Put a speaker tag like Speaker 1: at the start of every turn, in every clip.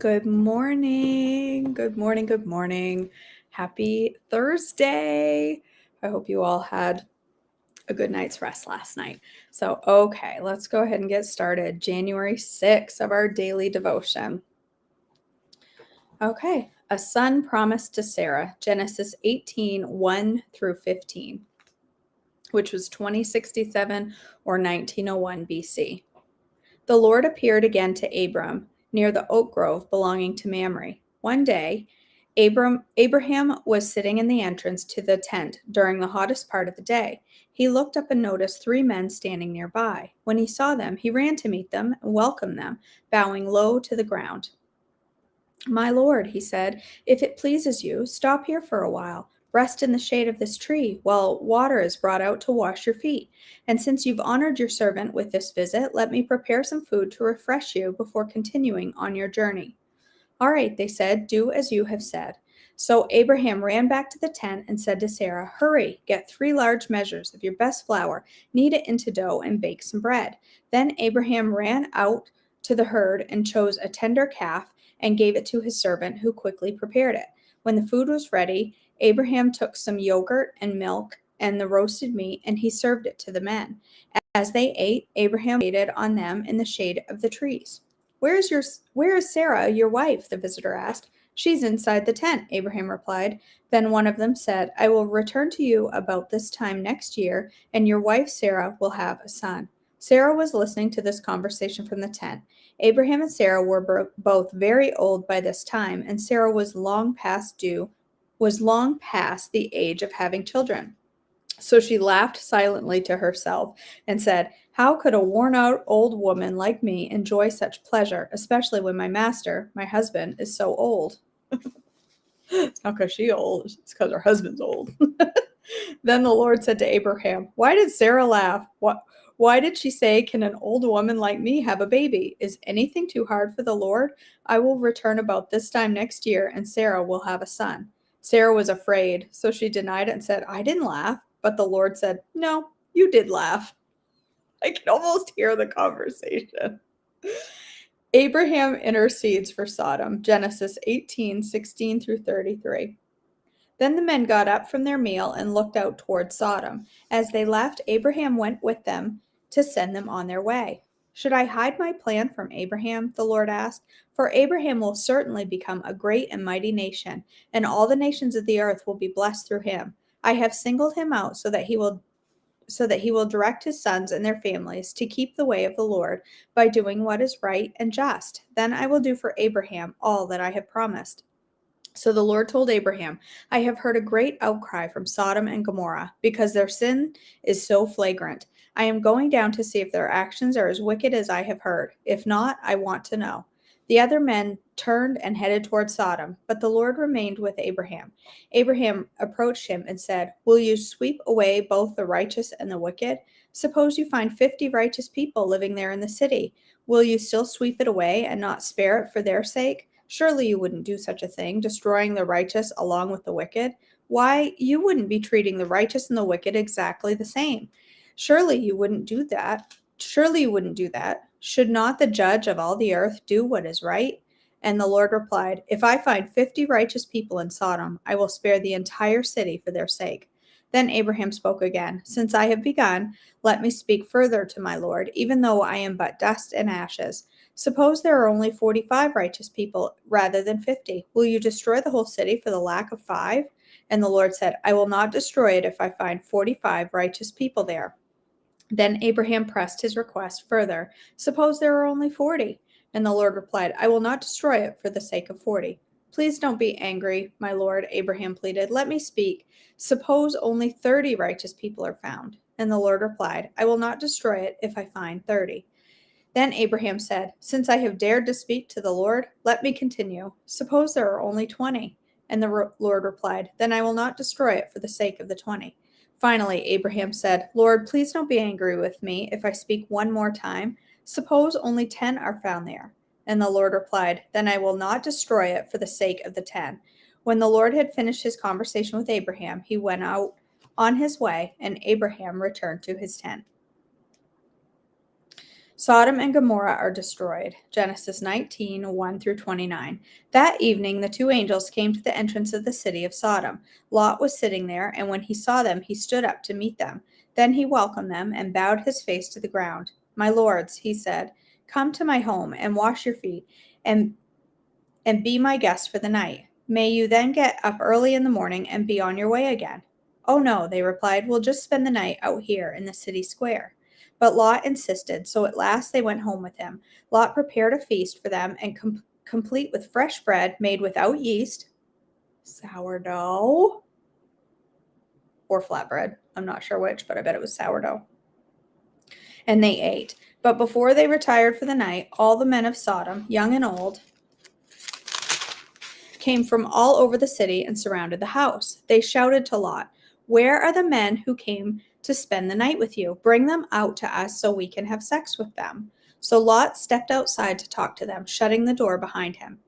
Speaker 1: Good morning. Good morning. Good morning. Happy Thursday. I hope you all had a good night's rest last night. So, okay, let's go ahead and get started. January 6th of our daily devotion. Okay, a son promised to Sarah, Genesis 18:1 through 15, which was 2067 or 1901 BC. The Lord appeared again to Abram near the oak grove belonging to Mamre. One day, Abraham was sitting in the entrance to the tent during the hottest part of the day. He looked up and noticed three men standing nearby. When he saw them, he ran to meet them and welcomed them, bowing low to the ground. "My lord," he said, "if it pleases you, stop here for a while. Rest in the shade of this tree while water is brought out to wash your feet. And since you've honored your servant with this visit, let me prepare some food to refresh you before continuing on your journey." "All right," they said, "do as you have said." So Abraham ran back to the tent and said to Sarah, "Hurry, get 3 large measures of your best flour, knead it into dough, and bake some bread." Then Abraham ran out to the herd and chose a tender calf and gave it to his servant, who quickly prepared it. When the food was ready, Abraham took some yogurt and milk and the roasted meat, and he served it to the men. As they ate, Abraham waited on them in the shade of the trees. Where is Sarah, your wife?" the visitor asked. "She's inside the tent," Abraham replied. Then one of them said, "I will return to you about this time next year, and your wife Sarah will have a son." Sarah was listening to this conversation from the tent. Abraham and Sarah were both very old by this time, and Sarah was long past the age of having children. So she laughed silently to herself and said, "How could a worn-out old woman like me enjoy such pleasure, especially when my master, my husband, is so old?" It's not because she's old, it's because her husband's old. Then the Lord said to Abraham, "Why did Sarah laugh? Why did she say, 'Can an old woman like me have a baby?' Is anything too hard for the Lord? I will return about this time next year, and Sarah will have a son." Sarah was afraid, so she denied it and said, "I didn't laugh." But the Lord said, "No, you did laugh." I can almost hear the conversation. Abraham intercedes for Sodom, Genesis 18:16 through 33. Then the men got up from their meal and looked out toward Sodom. As they left, Abraham went with them to send them on their way. "Should I hide my plan from Abraham?" the Lord asked. "For Abraham will certainly become a great and mighty nation, and all the nations of the earth will be blessed through him. I have singled him out so that he will direct his sons and their families to keep the way of the Lord by doing what is right and just. Then I will do for Abraham all that I have promised." So the Lord told Abraham, "I have heard a great outcry from Sodom and Gomorrah, because their sin is so flagrant. I am going down to see if their actions are as wicked as I have heard. If not, I want to know." The other men turned and headed toward Sodom, but the Lord remained with Abraham. Abraham approached him and said, "Will you sweep away both the righteous and the wicked? Suppose you find 50 righteous people living there in the city. Will you still sweep it away and not spare it for their sake? Surely you wouldn't do such a thing, destroying the righteous along with the wicked. Why, you wouldn't be treating the righteous and the wicked exactly the same. Surely you wouldn't do that. Surely you wouldn't do that. Should not the judge of all the earth do what is right?" And the Lord replied, "If I find 50 righteous people in Sodom, I will spare the entire city for their sake." Then Abraham spoke again, "Since I have begun, let me speak further to my Lord, even though I am but dust and ashes. Suppose there are only 45 righteous people rather than 50. Will you destroy the whole city for the lack of 5?" And the Lord said, "I will not destroy it if I find 45 righteous people there." Then Abraham pressed his request further. "Suppose there are only 40?" And the Lord replied, "I will not destroy it for the sake of 40. "Please don't be angry, my Lord," Abraham pleaded. "Let me speak. Suppose only 30 righteous people are found." And the Lord replied, "I will not destroy it if I find 30. Then Abraham said, "Since I have dared to speak to the Lord, let me continue. Suppose there are only 20. And the Lord replied, "Then I will not destroy it for the sake of the 20. Finally, Abraham said, "Lord, please don't be angry with me if I speak one more time. Suppose only 10 are found there." And the Lord replied, "Then I will not destroy it for the sake of the 10. When the Lord had finished his conversation with Abraham, he went out on his way, and Abraham returned to his tent. Sodom and Gomorrah are destroyed. Genesis 19, 1 through 29. That evening, the two angels came to the entrance of the city of Sodom. Lot was sitting there, and when he saw them, he stood up to meet them. Then he welcomed them and bowed his face to the ground. My lords, he said, come to my home and wash your feet and be my guest for the night. May you then get up early in the morning and be on your way again. Oh no, they replied, we'll just spend the night out here in the city square. But Lot insisted, so at last they went home with him. Lot prepared a feast for them and complete with fresh bread made without yeast, sourdough, or flatbread. I'm not sure which, but I bet it was sourdough. And they ate. But before they retired for the night, all the men of Sodom, young and old, came from all over the city and surrounded the house. They shouted to Lot, where are the men who came to spend the night with you? Bring them out to us so we can have sex with them. So Lot stepped outside to talk to them, shutting the door behind him.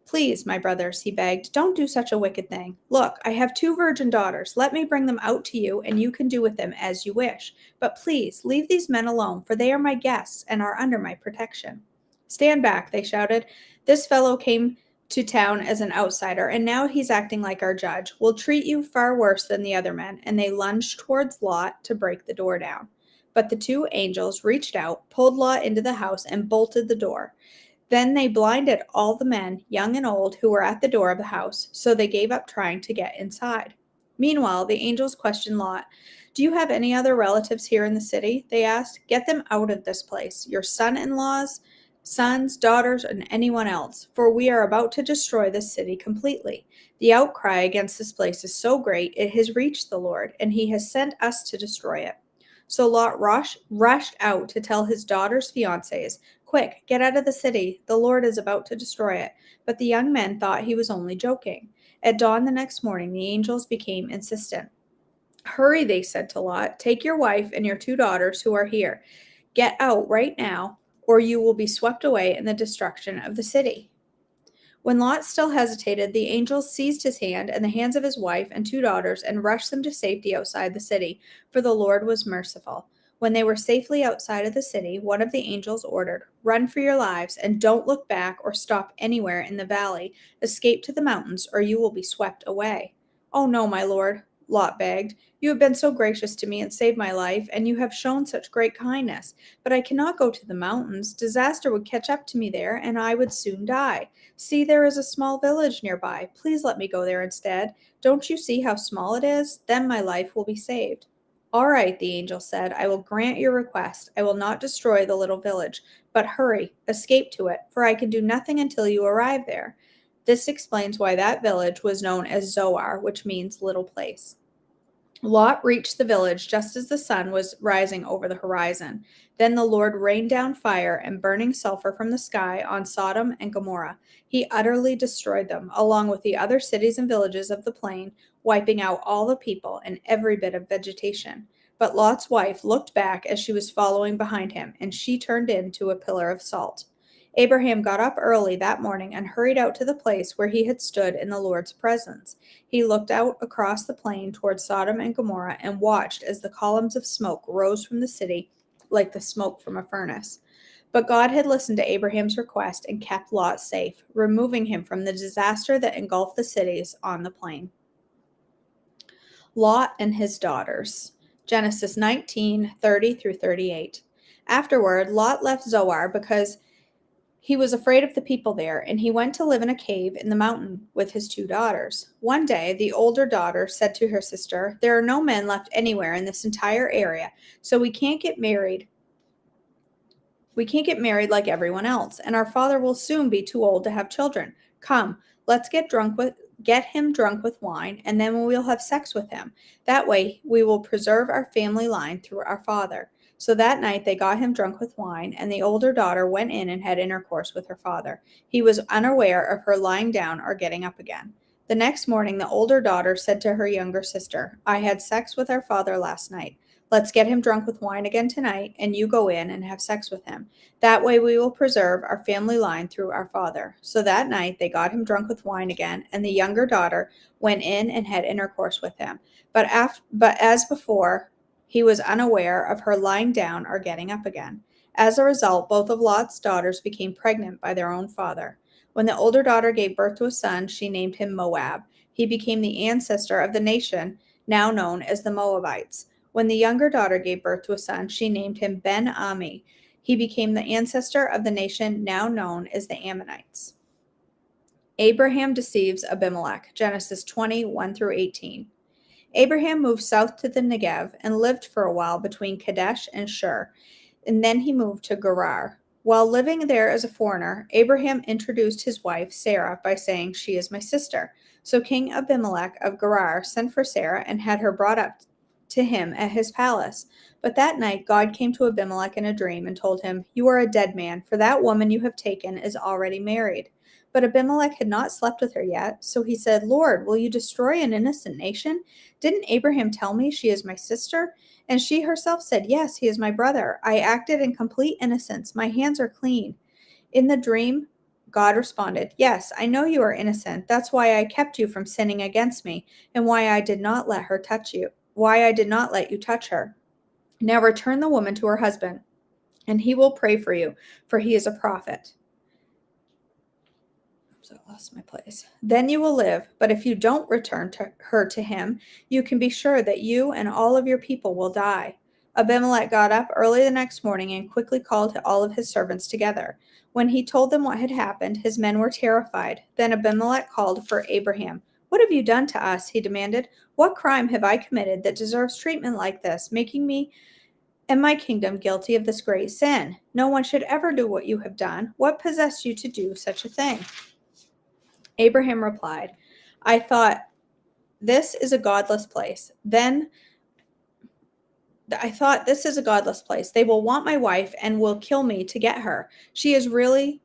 Speaker 1: Please, my brothers, he begged, don't do such a wicked thing. Look, I have 2 virgin daughters. Let me bring them out to you, and you can do with them as you wish. But please, leave these men alone, for they are my guests and are under my protection. Stand back, they shouted. This fellow came to town as an outsider, and now he's acting like our judge. We'll treat you far worse than the other men. And they lunged towards Lot to break the door down. But the 2 angels reached out, pulled Lot into the house, and bolted the door. Then they blinded all the men, young and old, who were at the door of the house, so they gave up trying to get inside. Meanwhile, the angels questioned Lot. Do you have any other relatives here in the city? They asked. Get them out of this place, your son-in-laws, sons, daughters, and anyone else, for we are about to destroy this city completely. The outcry against this place is so great, it has reached the Lord, and he has sent us to destroy it. So Lot rushed out to tell his daughter's fiancés, quick, get out of the city. The Lord is about to destroy it. But the young men thought he was only joking. At dawn the next morning, the angels became insistent. Hurry, they said to Lot. Take your wife and your 2 daughters who are here. Get out right now, or you will be swept away in the destruction of the city. When Lot still hesitated, the angels seized his hand and the hands of his wife and 2 daughters and rushed them to safety outside the city, for the Lord was merciful. When they were safely outside of the city, one of the angels ordered, Run for your lives, and don't look back or stop anywhere in the valley. Escape to the mountains, or you will be swept away. Oh no, my lord, Lot begged. You have been so gracious to me and saved my life, and you have shown such great kindness. But I cannot go to the mountains. Disaster would catch up to me there, and I would soon die. See, there is a small village nearby. Please let me go there instead. Don't you see how small it is? Then my life will be saved. All right, the angel said, I will grant your request. I will not destroy the little village, but hurry, escape to it, for I can do nothing until you arrive there. This explains why that village was known as Zoar, which means little place. Lot reached the village just as the sun was rising over the horizon. Then the Lord rained down fire and burning sulfur from the sky on Sodom and Gomorrah. He utterly destroyed them, along with the other cities and villages of the plain, wiping out all the people and every bit of vegetation. But Lot's wife looked back as she was following behind him, and she turned into a pillar of salt. Abraham got up early that morning and hurried out to the place where he had stood in the Lord's presence. He looked out across the plain toward Sodom and Gomorrah and watched as the columns of smoke rose from the city like the smoke from a furnace. But God had listened to Abraham's request and kept Lot safe, removing him from the disaster that engulfed the cities on the plain. Lot and his daughters. Genesis 19:30 through 38. Afterward, Lot left Zoar because he was afraid of the people there, and he went to live in a cave in the mountain with his 2 daughters. One day, the older daughter said to her sister, There are no men left anywhere in this entire area, so we can't get married. We can't get married like everyone else, and our father will soon be too old to have children. Come, let's get him drunk with wine, and then we'll have sex with him. That way, we will preserve our family line through our father. So that night they got him drunk with wine, and the older daughter went in and had intercourse with her father. He was unaware of her lying down or getting up again. The next morning the older daughter said to her younger sister, I had sex with our father last night. Let's get him drunk with wine again tonight, and you go in and have sex with him. That way we will preserve our family line through our father. So that night they got him drunk with wine again, and the younger daughter went in and had intercourse with him. But as before, he was unaware of her lying down or getting up again. As a result, both of Lot's daughters became pregnant by their own father. When the older daughter gave birth to a son, she named him Moab. He became the ancestor of the nation now known as the Moabites. When the younger daughter gave birth to a son, she named him Ben-Ami. He became the ancestor of the nation now known as the Ammonites. Abraham deceives Abimelech. Genesis 20, 1 through 18. Abraham moved south to the Negev and lived for a while between Kadesh and Shur, and then he moved to Gerar. While living there as a foreigner, Abraham introduced his wife Sarah by saying, "She is my sister." So King Abimelech of Gerar sent for Sarah and had her brought up to him at his palace. But that night God came to Abimelech in a dream and told him, "You are a dead man, for that woman you have taken is already married." But Abimelech had not slept with her yet, so he said, "Lord, will you destroy an innocent nation? Didn't Abraham tell me she is my sister?" And she herself said, "Yes, he is my brother. I acted in complete innocence. My hands are clean." In the dream, God responded, "Yes, I know you are innocent. That's why I kept you from sinning against me, and why I did not let her touch you. Why I did not let you touch her. Now return the woman to her husband, and he will pray for you, for he is a prophet." So I lost my place. "Then you will live, but if you don't return her to him, you can be sure that you and all of your people will die." Abimelech got up early the next morning and quickly called all of his servants together. When he told them what had happened, his men were terrified. Then Abimelech called for Abraham. "What have you done to us?" he demanded. "What crime have I committed that deserves treatment like this, making me and my kingdom guilty of this great sin? No one should ever do what you have done. What possessed you to do such a thing?" Abraham replied, "I thought, this is a godless place. They will want my wife and will kill me to get her. She really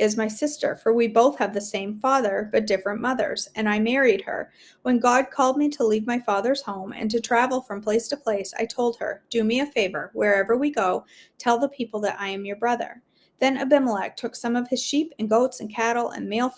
Speaker 1: is my sister, for we both have the same father, but different mothers, and I married her. When God called me to leave my father's home and to travel from place to place, I told her, 'Do me a favor. Wherever we go, tell the people that I am your brother.'" Then Abimelech took some of his sheep and goats and cattle and male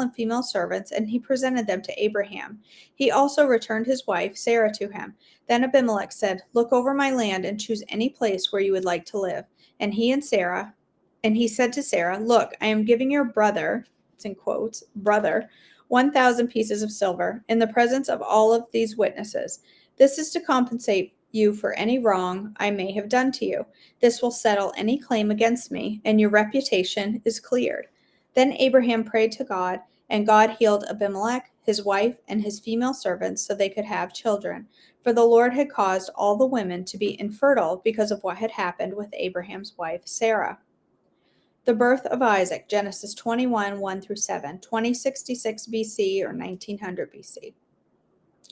Speaker 1: and female servants, and he presented them to Abraham. He also returned his wife, Sarah, to him. Then Abimelech said, "Look over my land and choose any place where you would like to live." And he said to Sarah, "Look, I am giving your brother," it's in quotes, brother, 1,000 pieces of silver in the presence of all of these witnesses. This is to compensate you for any wrong I may have done to you. This will settle any claim against me, and your reputation is cleared." Then Abraham prayed to God, and God healed Abimelech, his wife, and his female servants so they could have children. For the Lord had caused all the women to be infertile because of what had happened with Abraham's wife Sarah. The birth of Isaac, Genesis 21, 1 through 7, 2066 BC or 1900 BC.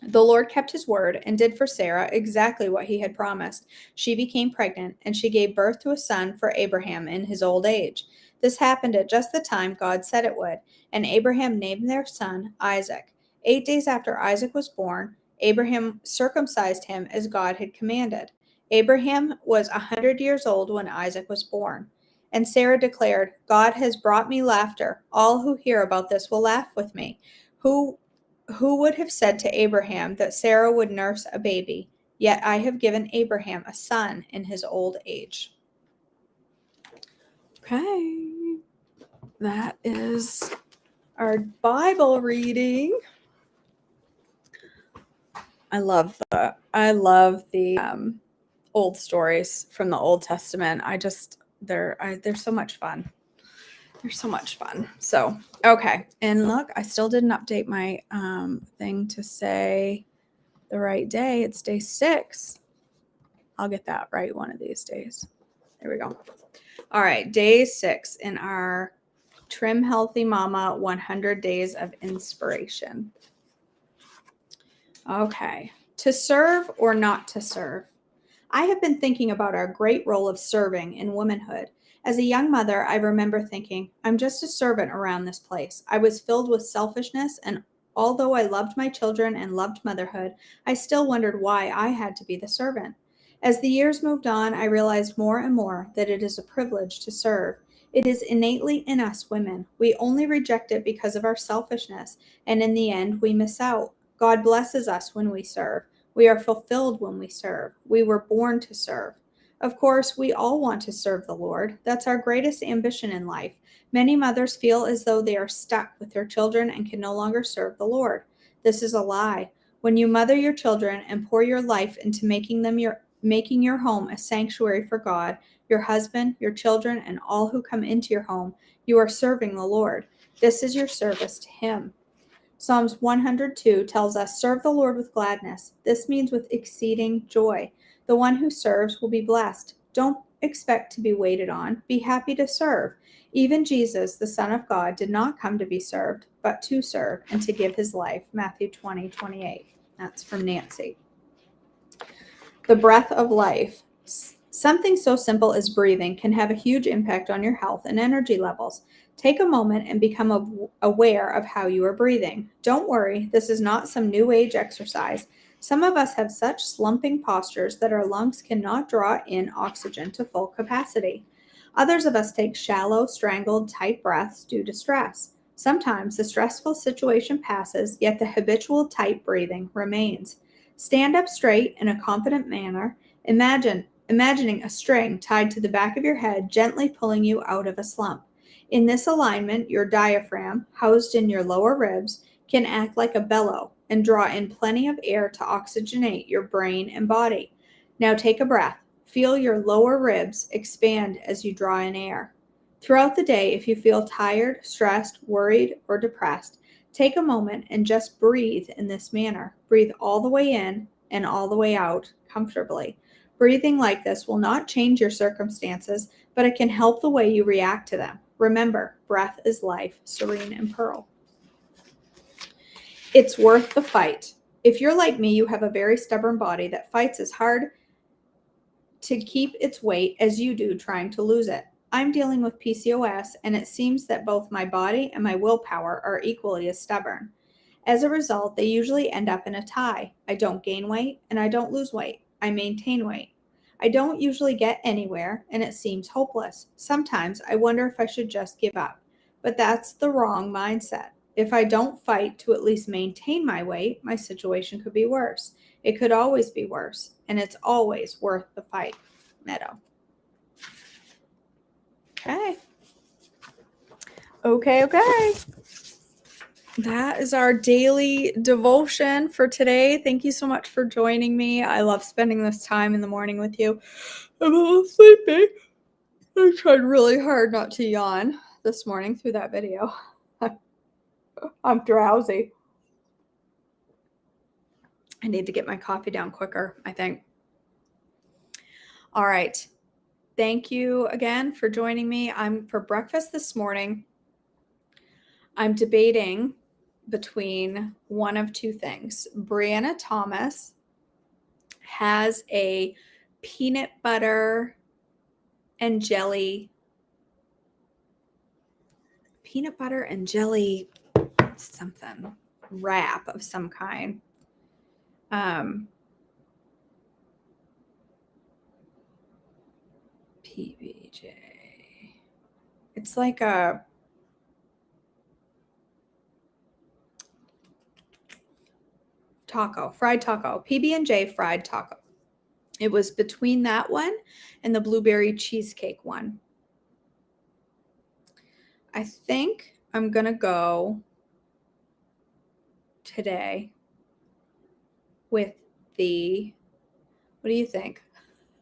Speaker 1: The Lord kept his word and did for Sarah exactly what he had promised. She became pregnant, and she gave birth to a son for Abraham in his old age. This happened at just the time God said it would, and Abraham named their son Isaac. 8 days after Isaac was born, Abraham circumcised him as God had commanded. Abraham was 100 years old when Isaac was born. And Sarah declared, "God has brought me laughter. All who hear about this will laugh with me." Who would have said to Abraham that Sarah would nurse a baby? Yet I have given Abraham a son in his old age. Okay, that is our Bible reading. I love the old stories from the Old Testament. They're so much fun. They're so much fun. So, okay. And look, I still didn't update my thing to say the right day. It's day 6. I'll get that right one of these days. There we go. All right. Day 6 in our Trim Healthy Mama 100 Days of Inspiration. Okay. To serve or not to serve? I have been thinking about our great role of serving in womanhood. As a young mother, I remember thinking, I'm just a servant around this place. I was filled with selfishness, and although I loved my children and loved motherhood, I still wondered why I had to be the servant. As the years moved on, I realized more and more that it is a privilege to serve. It is innately in us women. We only reject it because of our selfishness, and in the end, we miss out. God blesses us when we serve. We are fulfilled when we serve. We were born to serve. Of course, we all want to serve the Lord. That's our greatest ambition in life. Many mothers feel as though they are stuck with their children and can no longer serve the Lord. This is a lie. When you mother your children and pour your life into making your home a sanctuary for God, your husband, your children, and all who come into your home, you are serving the Lord. This is your service to Him. Psalms 102 tells us, "Serve the Lord with gladness." This means with exceeding joy. The one who serves will be blessed. Don't expect to be waited on. Be happy to serve. Even Jesus, the Son of God, did not come to be served, but to serve and to give his life. Matthew 20:28. That's from Nancy. The breath of life. Something so simple as breathing can have a huge impact on your health and energy levels. Take a moment and become aware of how you are breathing. Don't worry, this is not some new age exercise. Some of us have such slumping postures that our lungs cannot draw in oxygen to full capacity. Others of us take shallow, strangled, tight breaths due to stress. Sometimes the stressful situation passes, yet the habitual tight breathing remains. Stand up straight in a confident manner. Imagining a string tied to the back of your head gently pulling you out of a slump. In this alignment, your diaphragm, housed in your lower ribs, can act like a bellow and draw in plenty of air to oxygenate your brain and body. Now take a breath. Feel your lower ribs expand as you draw in air. Throughout the day, if you feel tired, stressed, worried, or depressed, take a moment and just breathe in this manner. Breathe all the way in and all the way out comfortably. Breathing like this will not change your circumstances, but it can help the way you react to them. Remember, breath is life. Serene and Pearl. It's worth the fight. If you're like me, you have a very stubborn body that fights as hard to keep its weight as you do trying to lose it. I'm dealing with PCOS, and it seems that both my body and my willpower are equally as stubborn. As a result, they usually end up in a tie. I don't gain weight, and I don't lose weight. I maintain weight. I don't usually get anywhere, and it seems hopeless. Sometimes I wonder if I should just give up. But that's the wrong mindset. If I don't fight to at least maintain my weight, my situation could be worse. It could always be worse, and it's always worth the fight. Meadow. Okay. That is our daily devotion for today. Thank you so much for joining me. I love spending this time in the morning with you. I'm a little sleepy. I tried really hard not to yawn this morning through that video. I'm drowsy. I need to get my coffee down quicker, I think. All right. Thank you again for joining me. For breakfast this morning, I'm debating between one of two things. Brianna Thomas has a peanut butter and jelly something wrap of some kind. PBJ. It's like a fried taco, PB&J fried taco. It was between that one and the blueberry cheesecake one. I think I'm going to go today with what do you think?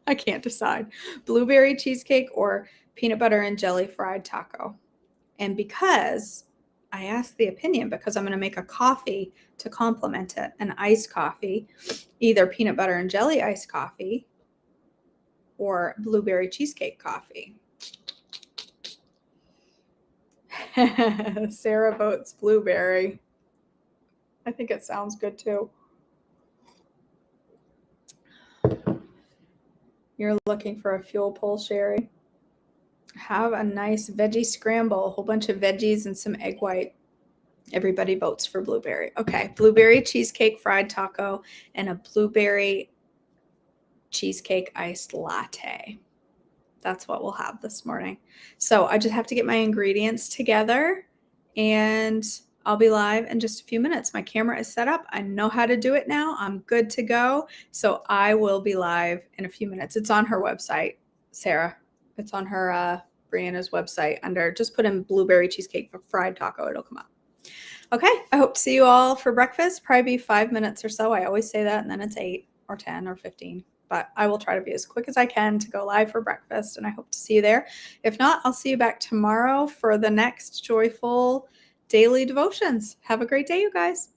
Speaker 1: I can't decide. Blueberry cheesecake or peanut butter and jelly fried taco. And because I asked the opinion, because I'm going to make a coffee to complement it, an iced coffee, either peanut butter and jelly iced coffee or blueberry cheesecake coffee. Sarah votes blueberry. I think it sounds good too. You're looking for a fuel pull, Sherry. Have a nice veggie scramble, a whole bunch of veggies and some egg white. Everybody votes for blueberry. Okay, blueberry cheesecake fried taco and a blueberry cheesecake iced latte. That's what we'll have this morning. So I just have to get my ingredients together, and I'll be live in just a few minutes. My camera is set up. I know how to do it now. I'm good to go. So I will be live in a few minutes. It's on her website, Sarah. It's on her Brianna's website under, just put in blueberry cheesecake for fried taco. It'll come up. Okay, I hope to see you all for breakfast. Probably be 5 minutes or so. I always say that, and then it's 8 or 10 or 15. But I will try to be as quick as I can to go live for breakfast, and I hope to see you there. If not, I'll see you back tomorrow for the next joyful daily devotions. Have a great day, you guys.